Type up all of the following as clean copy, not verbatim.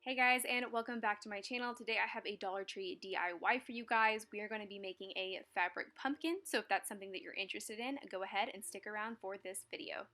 Hey guys, and welcome back to my channel. Today I have a Dollar Tree DIY for you guys. We are going to be making a fabric pumpkin, so if that's something that you're interested in, go ahead and stick around for this video.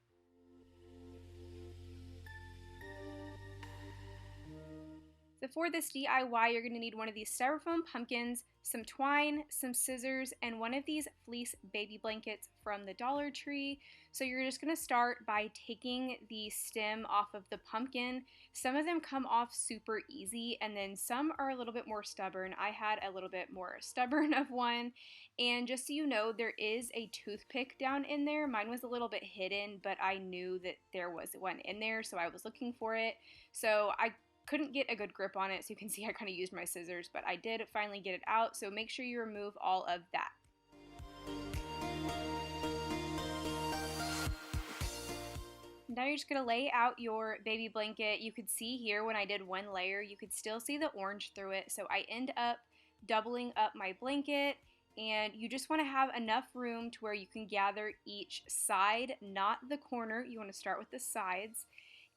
So for this DIY, you're going to need one of these styrofoam pumpkins, some twine, some scissors, and one of these fleece baby blankets from the Dollar Tree. So you're just going to start by taking the stem off of the pumpkin. Some of them come off super easy, and then some are a little bit more stubborn. I had a little bit more stubborn of one. And just so you know, there is a toothpick down in there. Mine was a little bit hidden, but I knew that there was one in there, so I was looking for it. So I couldn't get a good grip on it, so you can see I kind of used my scissors, but I did finally get it out, so make sure you remove all of that. Now you're just going to lay out your baby blanket. You could see here when I did one layer, you could still see the orange through it, so I end up doubling up my blanket, and you just want to have enough room to where you can gather each side, not the corner. You want to start with the sides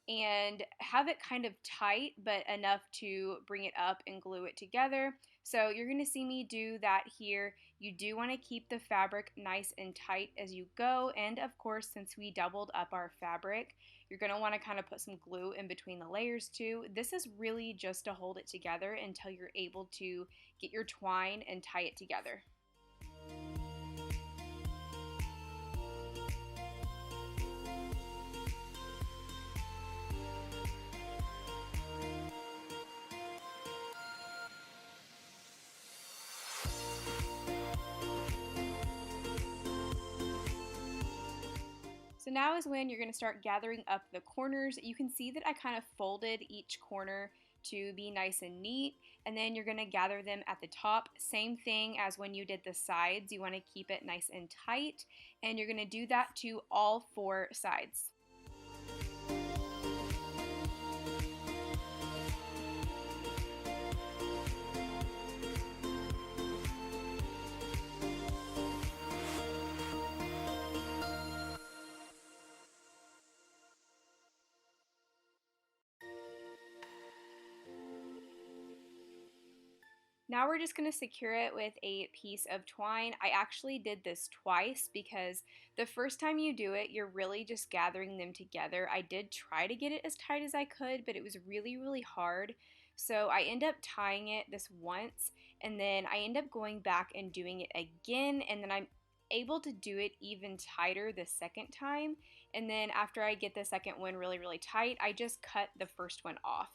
and have it kind of tight, but enough to bring it up and glue it together. So you're going to see me do that here. You do want to keep the fabric nice and tight as you go, and of course, since we doubled up our fabric, you're going to want to kind of put some glue in between the layers too. This is really just to hold it together until you're able to get your twine and tie it together. So now is when you're going to start gathering up the corners. You can see that I kind of folded each corner to be nice and neat, and then you're going to gather them at the top. Same thing as when you did the sides. You want to keep it nice and tight, and you're going to do that to all four sides. Now we're just going to secure it with a piece of twine. I actually did this twice because the first time you do it, you're really just gathering them together. I did try to get it as tight as I could, but it was really hard. So I end up tying it this once, and then I end up going back and doing it again, and then I'm able to do it even tighter the second time. And then after I get the second one really tight, I just cut the first one off.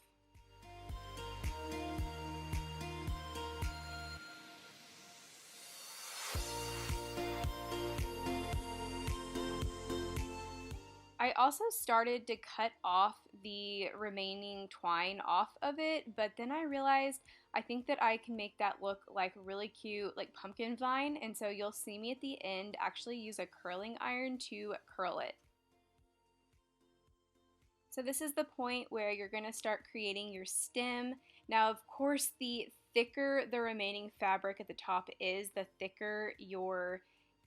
I also started to cut off the remaining twine off of it, but then I realized I think that I can make that look like really cute, like pumpkin vine, and so you'll see me at the end actually use a curling iron to curl it. So this is the point where you're going to start creating your stem. Now, of course, the thicker the remaining fabric at the top is, the thicker your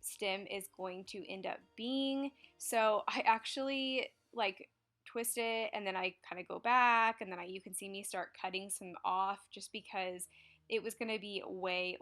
stem is going to end up being. So I actually like twist it, and then I kind of go back, and then you can see me start cutting some off just because it was going to be way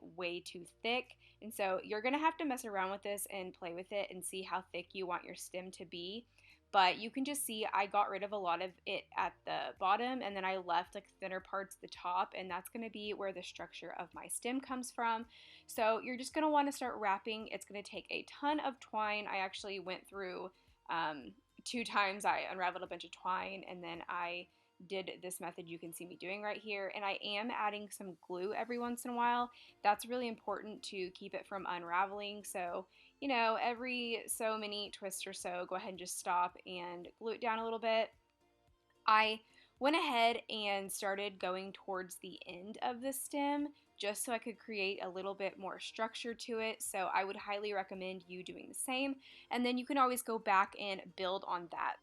too thick. And so you're going to have to mess around with this and play with it and see how thick you want your stem to be. But you can just see I got rid of a lot of it at the bottom, and then I left like thinner parts at the top, and that's going to be where the structure of my stem comes from. So you're just going to want to start wrapping. It's going to take a ton of twine. I actually went through 2 times. I unraveled a bunch of twine, and then I did this method you can see me doing right here, and I am adding some glue every once in a while. That's really important to keep it from unraveling, so you know, every so many twists or so, go ahead and just stop and glue it down a little bit. I went ahead and started going towards the end of the stem just so I could create a little bit more structure to it, so I would highly recommend you doing the same, and then you can always go back and build on that.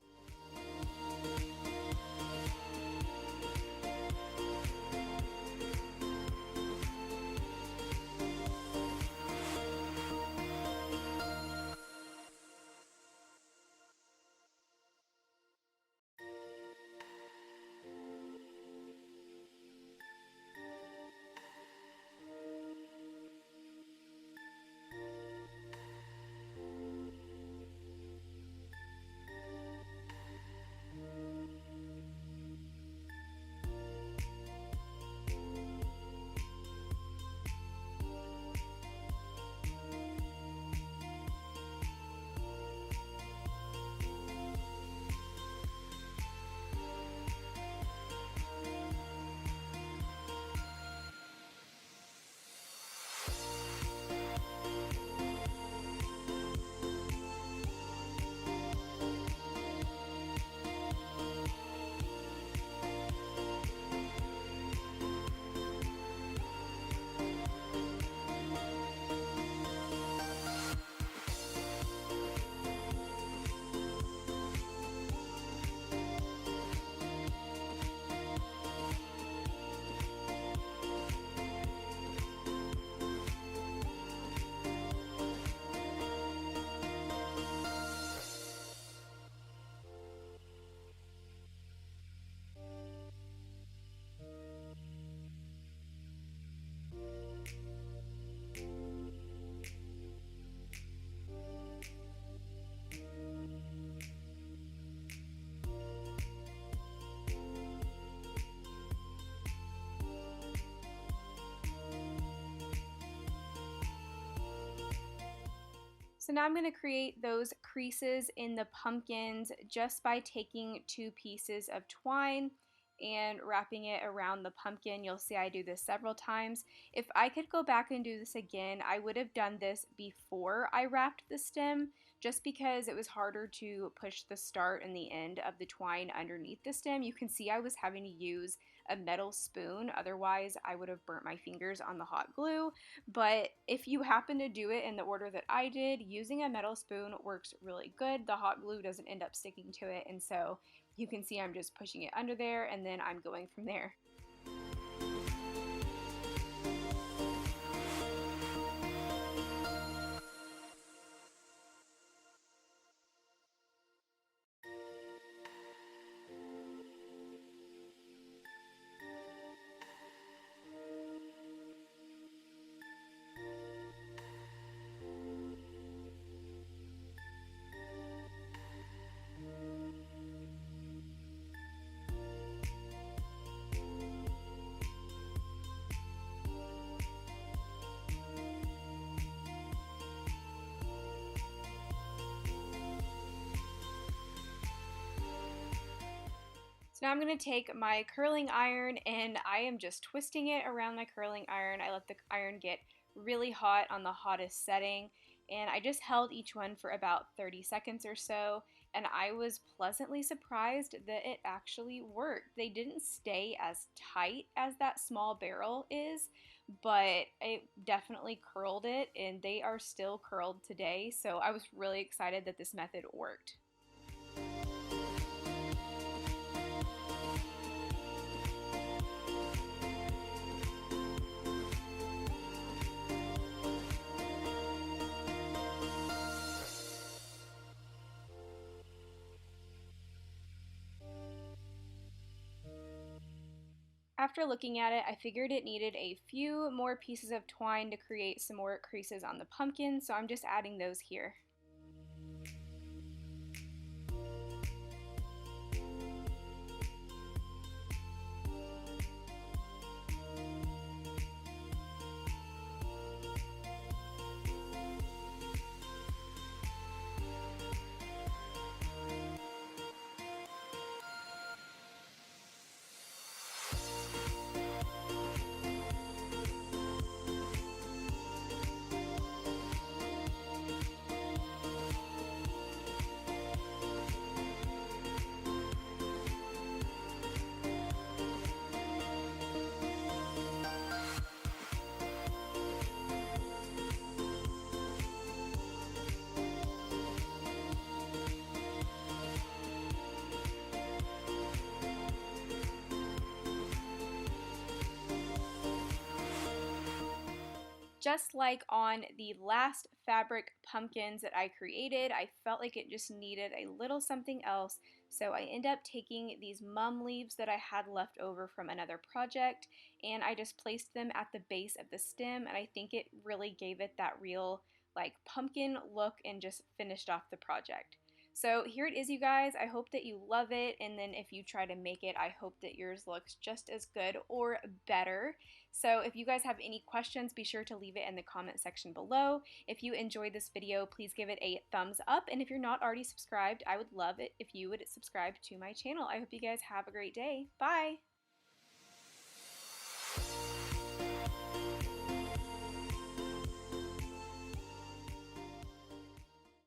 So now I'm going to create those creases in the pumpkins just by taking 2 pieces of twine and wrapping it around the pumpkin. You'll see I do this several times. If I could go back and do this again, I would have done this before I wrapped the stem, just because it was harder to push the start and the end of the twine underneath the stem. You can see I was having to use a metal spoon, otherwise I would have burnt my fingers on the hot glue. But if you happen to do it in the order that I did, using a metal spoon works really good. The hot glue doesn't end up sticking to it, and so you can see I'm just pushing it under there and then I'm going from there. So now I'm going to take my curling iron and I am just twisting it around my curling iron. I let the iron get really hot on the hottest setting, and I just held each one for about 30 seconds or so, and I was pleasantly surprised that it actually worked. They didn't stay as tight as that small barrel is, but it definitely curled it, and they are still curled today, so I was really excited that this method worked. After looking at it, I figured it needed a few more pieces of twine to create some more creases on the pumpkin, so I'm just adding those here. Just like on the last fabric pumpkins that I created, I felt like it just needed a little something else, so I end up taking these mum leaves that I had left over from another project, and I just placed them at the base of the stem, and I think it really gave it that real like pumpkin look and just finished off the project. So here it is, you guys. I hope that you love it, and then if you try to make it, I hope that yours looks just as good or better. So if you guys have any questions, be sure to leave it in the comment section below. If you enjoyed this video, please give it a thumbs up, and if you're not already subscribed, I would love it if you would subscribe to my channel. I hope you guys have a great day. Bye!